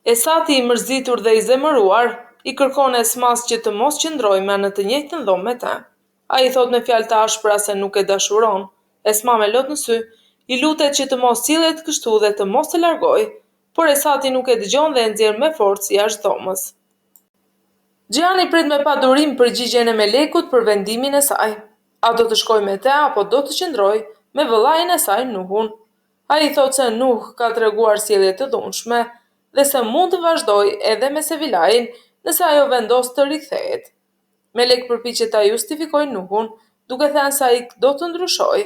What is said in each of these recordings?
Esati i mërzitur dhe i zemëruar i kërkon Esmas që të mos qëndrojë në të njëjtën dhomë me të. Ai thot me fjalë të ashpra se nuk e dashuron. Esma me lot në sy i lutet që të mos sillet kështu dhe të mos të largojë, por Esati nuk e dëgjon dhe e nxjerr me forcë jashtë dhomës. Giani prit me padurim përgjigjen e Melekut për vendimin e saj. A do të shkojë me te apo do të qëndrojë me vëllain e saj Nuhun? Ai thot se Nuh ka treguar sjellje të dhunshme dhe se mund të vazhdojë edhe me Sevilain nëse ajo vendos të rikthehet. Melek përpiqet ta justifikojë Nuhun, duke thënë se ai do të ndryshojë,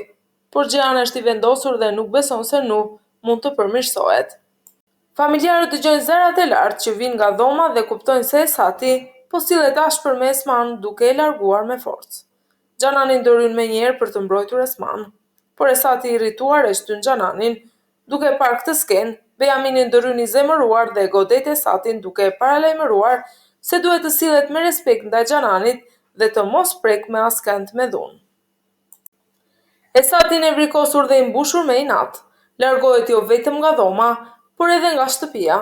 por Giani është i vendosur dhe nuk beson se Nuh mund të përmirësohet. Familjarët dëgjojnë zërat e lartë që vijnë nga dhoma dhe kuptojnë se Esati po sillet ashpër me Esman duke e larguar me forcë. Xhananin ndoryn menjëherë për të mbrojtur Esman, por Esati i irrituar e shtyn Xhananin. Duke parë këtë skenë, Bejamini ndoryn i zemëruar dhe godet Esatin duke e paralajmëruar se duhet të sillet me respekt ndaj Xhananit dhe të mos prek me askënd me dhunë. Esati i vrikkosur dhe i mbushur me inat, largohet jo vetëm nga dhoma, por edhe nga shtëpia.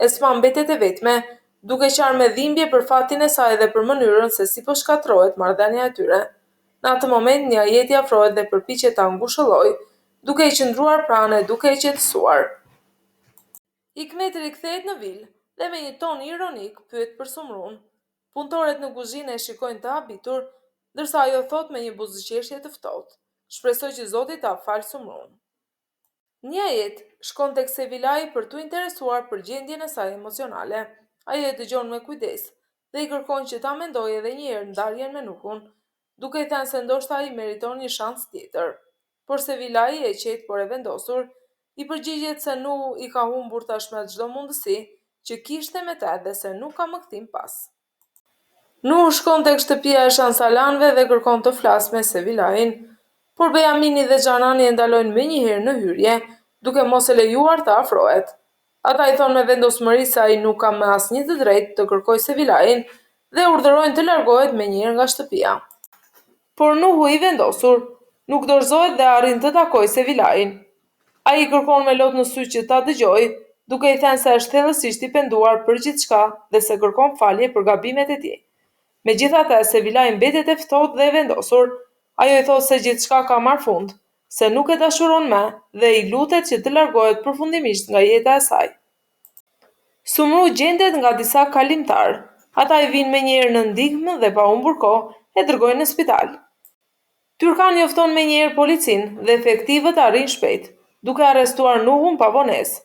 Esma mbetet e vetme, duke qarë me dhimbje për fatin e saj dhe për mënyrën se si po shkatërrohet marrëdhënia e tyre. Në atë moment një ajeti afrohet dhe përpiqet ta ngushëllojë, duke i qëndruar pranë e duke i qetësuar. Hikmeti rikthehet në vil dhe me një ton ironik pyet për Sumrun. Punëtorët në kuzhinë e shikojnë të habitur, ndërsa ajo thot me një buzëqeshje të ftohtë: "Shpresoj që Zoti ta falë Sumrun." Një ajet shkon tek Sevilai për t'u interesuar për gjendjen e saj emocionale. Ai e dëgjon me kujdes dhe i kërkon që ta mendojë edhe një herë ndarjen me Nuhun, duke i thënë se ndoshta ai meriton një shans tjetër. Por Sevilai, e qetë por e vendosur, i përgjigjet se Nuhu i ka humbur tashmë çdo mundësi që kishte me të dhe se nuk ka më kthim pas. Nuhu shkon tek shtëpia e Shansalanëve dhe kërkon të flasë me Sevilain, por Bejamini dhe Xhanani e ndalojnë menjëherë në hyrje, duke mos e lejuar të afrohet. Ata i thonë me vendosmëri se ai nuk ka më asnjë të drejtë të kërkojë Sevilain dhe urdhërojnë të largohet menjëherë nga shtëpia. Por Nuhu i vendosur nuk dorëzohet dhe arrin të takojë Sevilain. Ai i kërkon me lot në sy që ta dëgjojë, duke i thënë se është thellësisht i penduar për gjithçka dhe se kërkon falje për gabimet e tij. Megjithatë, Sevilai mbetet e ftohtë dhe e vendosur. Ajo i thot se gjithçka ka marrë fund, se nuk e dashuron më dhe i lutet që të largohet përfundimisht nga jeta e saj. Sumru gjendet nga disa kalimtar. Ata i vinë menjëherë në ndihmë dhe pa humbur kohë e dërgojnë në spital. Tyrkan njofton menjëherë policinë dhe efektivët arrin shpejt, duke arrestuar Nuhun pa vonesë.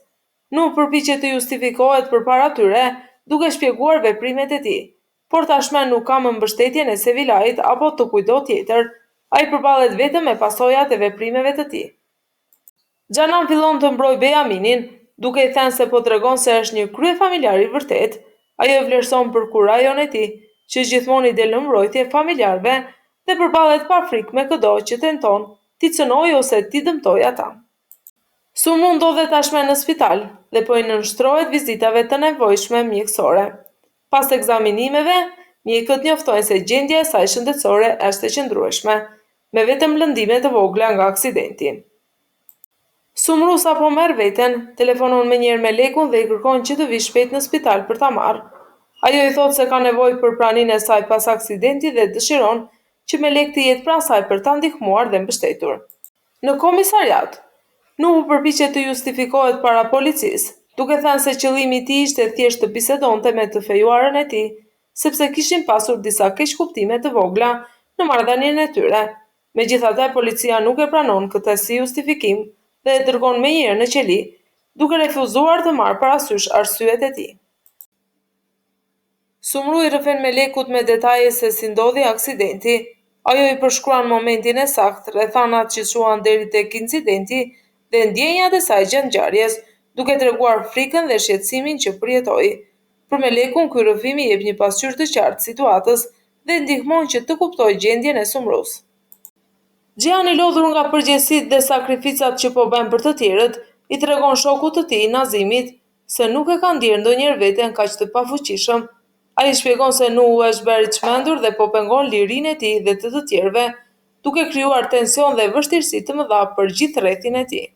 Nuhu përpiqet të justifikohet përpara tyre, duke shpjeguar veprimet e tij, por tashmë nuk ka më mbështetjen e Sevilait apo të kujdo tjetër. Ai përballet vetëm me pasojat e veprimeve të tij. Xhanan fillon të mbrojë Bejaminin, duke i thënë se po tregon se është një kryefamiljar i vërtet. Ajo e vlerëson për kurajon e tij, që gjithmonë i del në mbrojtje familjarëve dhe përballet pa frikë me çdo që tenton t'i cënojë ose t'i dëmtojë ata. Sumru ndodhet tashmë në spital dhe po i nënshtrohet vizitave të nevojshme mjekësore. Pas ekzaminimeve, mjekët njoftojnë se gjendja e saj shëndetësore është e qëndrueshme, me vetëm lëndime të vogla nga aksidenti. Sumru sapo merr veten, telefonon menjëherë me Melekun dhe i kërkon që të vijë shpejt në spital për ta marrë. Ajo i thot se ka nevojë për praninë e saj pas aksidenti dhe dëshiron që Melek të jetë pranë saj për ta ndihmuar dhe mbështetur. Në komisariat, Nuhu përpiqet të justifikohet para policisë, duke thënë se qëllimi i tij ishte thjesht të bisedonte me të fejuarën e tij, sepse kishin pasur disa keqkuptime të vogla në marrëdhënien e tyre. Megjithatë, policia nuk e pranon këtë si justifikim dhe e dërgon menjëherë në qeli, duke refuzuar të marrë parasysh arsyet e tij. Sumru i rrëfen Melekut me detaje se si ndodhi aksidenti. Ajo i përshkruan momentin e saktë, rrethanat që çuan deri tek incidenti dhe ndjenjat e saj gjatë ngjarjes, duke treguar frikën dhe shqetësimin që përjetoi. Për Melekun, ky rrëfim i jep një pasqyrë të qartë situatës dhe ndihmon që të kuptojë gjendjen e Sumrus. Giani, lodhur nga përgjegjësitë dhe sakrificat që po bën për të tjerët, i tregon shokut të tij, Nazimit, se nuk e ka ndier ndonjëherë veten kaq të pafuqishëm. Ai shpjegon se Nuhu është bërë i çmendur dhe po pengon lirinë e tij dhe të tjerëve, duke krijuar tension dhe vështirësi të mëdha për gjithë rrethin e tij.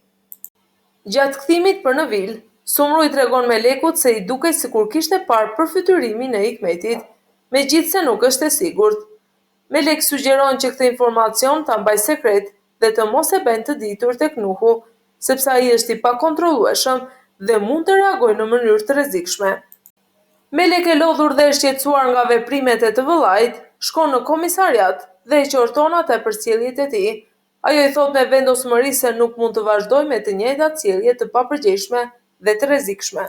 Gjatë kthimit për në vil, Sumru i tregon Melekut se i dukej sikur kishte parë përfytyrimin e Hikmetit, megjithse nuk është e sigurt. Melek sugjeron që këtë informacion ta mbajë sekret dhe të mos e bëjnë të ditur tek Nuhu, sepse ai është i pakontrollueshëm dhe mund të reagojë në mënyrë të rrezikshme. Melek e lodhur dhe e shqetësuar nga veprimet e të vëllait, shkon në komisariat dhe e qorton atë për sjelljet e tij. Ajo i thot me vendosmëri se nuk mund të vazhdojë me të njëjtat sjellje të papërgjegjshme dhe të rrezikshme.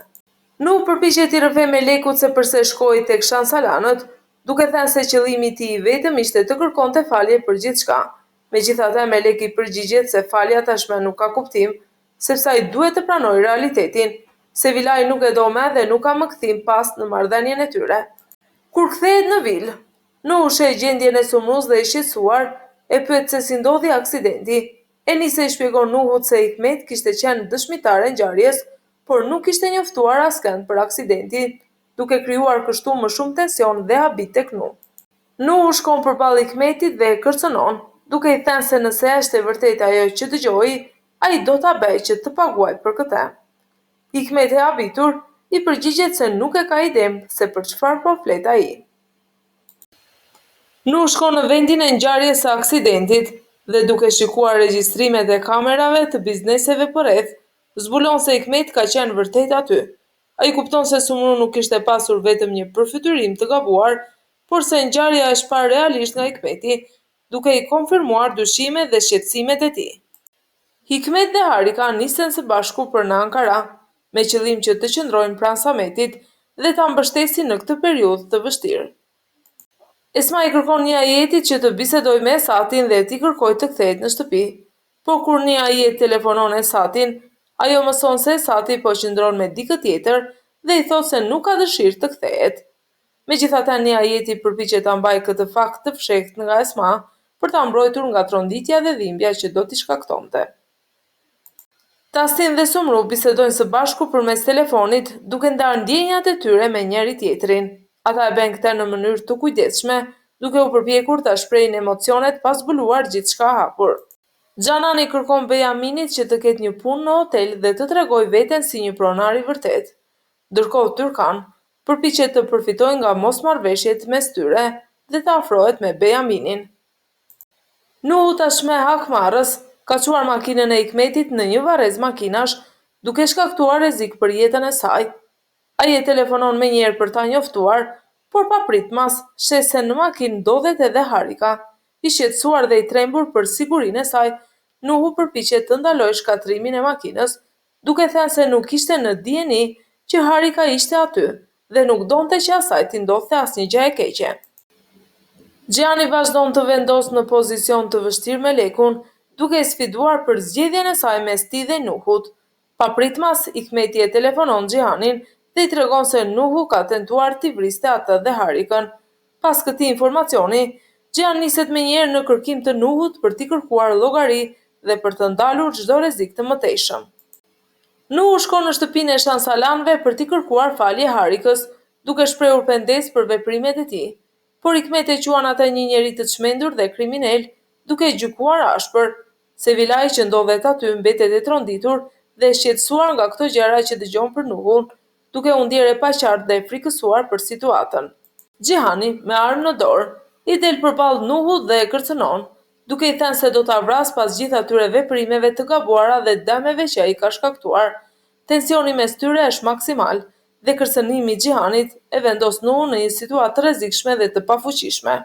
Nuhu përpiqet i rrëfej Melekut se pse shkoi tek shansalanët, duke thënë se qëllimi i tij i vetëm ishte të kërkonte falje për gjithçka. Megjithatë, Meleki përgjigjet se falja tashmë nuk ka kuptim, sepse ai duhet të pranojë realitetin, se Vilaj nuk e do më dhe nuk ka më kthim pas në marrëdhënien e tyre. Kur kthehet në Vil, Nuhu sheh gjendjen e Sumrus dhe i shqetësuar, e pyet se si ndodhi aksidenti. Enisa i shpjegon Nuhut se Hikmet kishte qenë dëshmitare e ngjarjes, por nuk ishte njoftuar askënd për aksidentin, duke krijuar kështu më shumë tension dhe habit tek Nuhu. Nuhu shkon përballë Hikmetit dhe e kërcënon, duke i thënë se nëse është e vërtetë ajo që dëgjoi, ai do ta bëjë që të paguajë për këtë. Hikmet e habitur i përgjigjet se nuk e ka idem se për çfarë po flet ai. Nuhu shkon në vendin e ngjarjes së aksidentit dhe duke shikuar regjistrimet e kamerave të bizneseve përreth, zbulon se Hikmet ka qenë vërtet aty. Ai kupton se Sumru nuk kishte pasur vetëm një përfytyrim të gabuar, por se ngjarja është parë realisht nga Hikmeti, duke i konfirmuar dyshimet dhe shqetësimet e tij. Hikmet dhe Harika nisen së bashku për në Ankara, me qëllim që të qëndrojnë pranë Sametit dhe ta mbështesin në këtë periudhë të vështirë. Esma i kërkon një ajetit që të bisedojë me Esatin dhe t'i kërkojë të kthehet në shtëpi, por kur një ajet telefonon Esatin, ajo mëson se Esati po qëndron me dikë tjetër dhe i thot se nuk ka dëshirë të kthehet. Megjithatë, një ajeti përpiqet ta mbajë këtë fakt të fshehtë nga Esma për ta mbrojtur nga tronditja dhe dhimbja që do t'i shkaktonte. Tastin dhe Sumru bisedojnë së bashku përmes telefonit, duke ndarë ndjenjat e tyre me njëri tjetrin. Ata e bëjnë këtë në mënyrë të kujdesshme, duke u përpjekur ta shprehin emocionet pa zbuluar gjithçka hapur. Xhanani kërkon Bejaminit që të ketë një punë në hotel dhe të tregojë veten si një pronar i vërtet. Ndërkohë Tyrkan përpiqet të përfitojë nga mosmarrveshjet mes tyre dhe të afrohet me Bejaminin. Nuhu tashmë hakmarrës ka çuar makinën e Hikmetit në një varrez makinash, duke shkaktuar rrezik për jetën e saj. Ai e telefonon menjëherë për ta njoftuar, por papritmas sheh se në makinë ndodhet edhe Harika. I shqetësuar dhe i trembur për sigurinë e saj, Nuhu përpiqet të ndalojë shkatrimin e makinës, duke thënë se nuk ishte në dieni që Harika ishte aty dhe nuk donte që asaj t'i ndodhte asnjë gjë e keqe. Xhani vazhdon të vendosë në pozicion të vështirë Melekun, duke e sfiduar për zgjedhjen e saj mes tij dhe Nuhut. Papritmas, Hikmeti e telefonon Xhanin dhe i tregon se Nuhu ka tentuar t'i vriste atë dhe Harikën. Pas këtij informacioni, Xhan niset menjëherë në kërkim të Nuhut për t'i kërkuar llogari dhe për të ndalur çdo rrezik të mëtejshëm. Nuhu shkon në shtëpinë e Shansalanëve për t'i kërkuar falje Harikës, duke shprehur pengesë për veprimet e tij. Por Hikmet e quan atë një njeri të çmendur dhe kriminal, duke e gjykuar ashpër. Se Vilaj që ndodhet aty mbetet e tronditur dhe e shqetësuar nga këto gjëra që dëgjon për Nuhun, duke u ndier e paqartë dhe e frikësuar për situatën. Xhihani, me armë në dorë, i del përballë Nuhut dhe e kërcënon, duke i thënë se do ta vras pas gjithë atyre veprimeve të gabuara dhe dëmeve që ai ka shkaktuar. Tensioni mes tyre është maksimal dhe kërcënimi i Xhihanit e vendos Nuhun në një situatë të rrezikshme dhe të pafuqishme.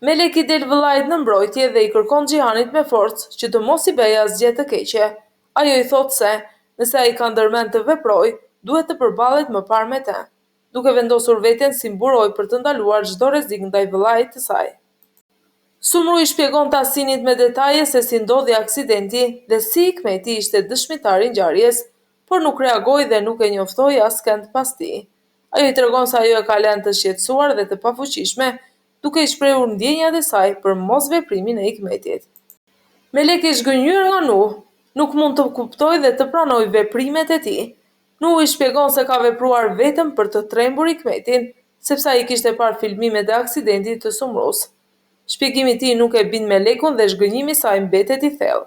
Meleki del vëllait në mbrojtje dhe i kërkon Xhihanit me forcë që të mos i bëjë asgjë të keqe. Ajo i thot se, nëse ai ka ndërmend të veprojë, duhet të përballet më parë me të, duke vendosur veten si mburoj për të ndaluar çdo rrezik ndaj vëllait të saj. Sumru i shpjegon Tasinit me detaje se si ndodhi aksidenti dhe si Hikmeti ishte dëshmitar i ngjarjes, por nuk reagoi dhe nuk e njoftoi askënd pas tij. Ajo i tregon se ajo e ka lënë të shqetësuar dhe të pafuqishme, duke i shprehur ndjenjat e saj për mosveprimin e Hikmetit. Meleki i zgënjur nga Nuhu, nuk mund të kuptojë dhe të pranojë veprimet e tij. Nuhu i shpjegon se ka vepruar vetëm për të trembur Hikmetin, sepse ai kishte parë filmimet e aksidentit të Sumrus. Shpjegimi i tij nuk e bind Melekun dhe zhgënjimi i saj mbetet i thellë.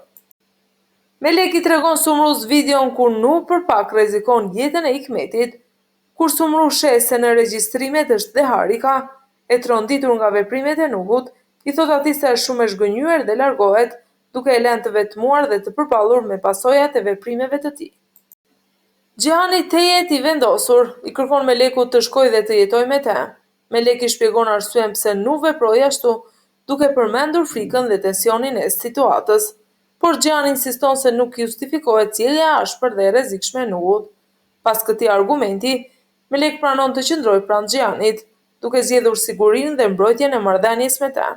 Melek i tregon Sumrus videon kur nuk për pak rrezikon jetën e Hikmetit, kur Sumru shes se në regjistrimet është dhe Harika, e tronditur nga veprimet e Nuhut, i thot atij se është shumë e zhgënjur dhe largohet, duke e lënë të vetmuar dhe të përballur me pasojat e veprimeve të tij. Gjihani tejet i vendosur i kërkon Melekut të shkojë dhe të jetojë me të. Melek i shpjegon arsyen pse nuk veproi ashtu, duke përmendur frikën dhe tensionin e situatës, por Gjihani insiston se nuk justifikohet sjellja e ashpër dhe e rrezikshme e Nuhut. Pas këtij argumenti, Melek pranon të qëndrojë pranë Gjihanit, duke zgjedhur sigurinë dhe mbrojtjen e marrëdhënies me të.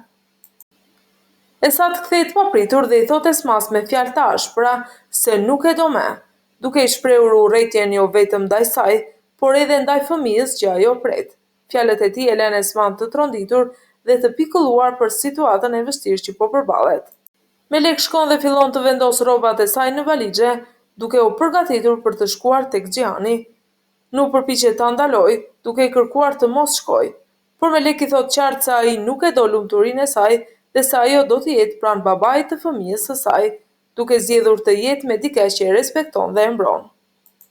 Esat kthehet papritur dhe i thot Esmas me fjalë të ashpra se nuk e do më, duke i shprehur urrëtitjen jo vetëm ndaj saj, por edhe ndaj fëmijës që ajo pret. Fjalët e tij e lënë Esman të tronditur dhe të pikëlluar për situatën e vështirë që po përballet. Melek shkon dhe fillon të vendos rrobat e saj në valixhe, duke u përgatitur për të shkuar tek Gjihani. Nuk përpiqet ta ndalojë, duke i kërkuar të mos shkojë, por Melek i thot qartë se ai nuk e do lumturinë e saj dhe se ajo do të jetë pranë babait të fëmijës së saj, duke zgjedhur të jetë me dikë që e respekton dhe e mbron.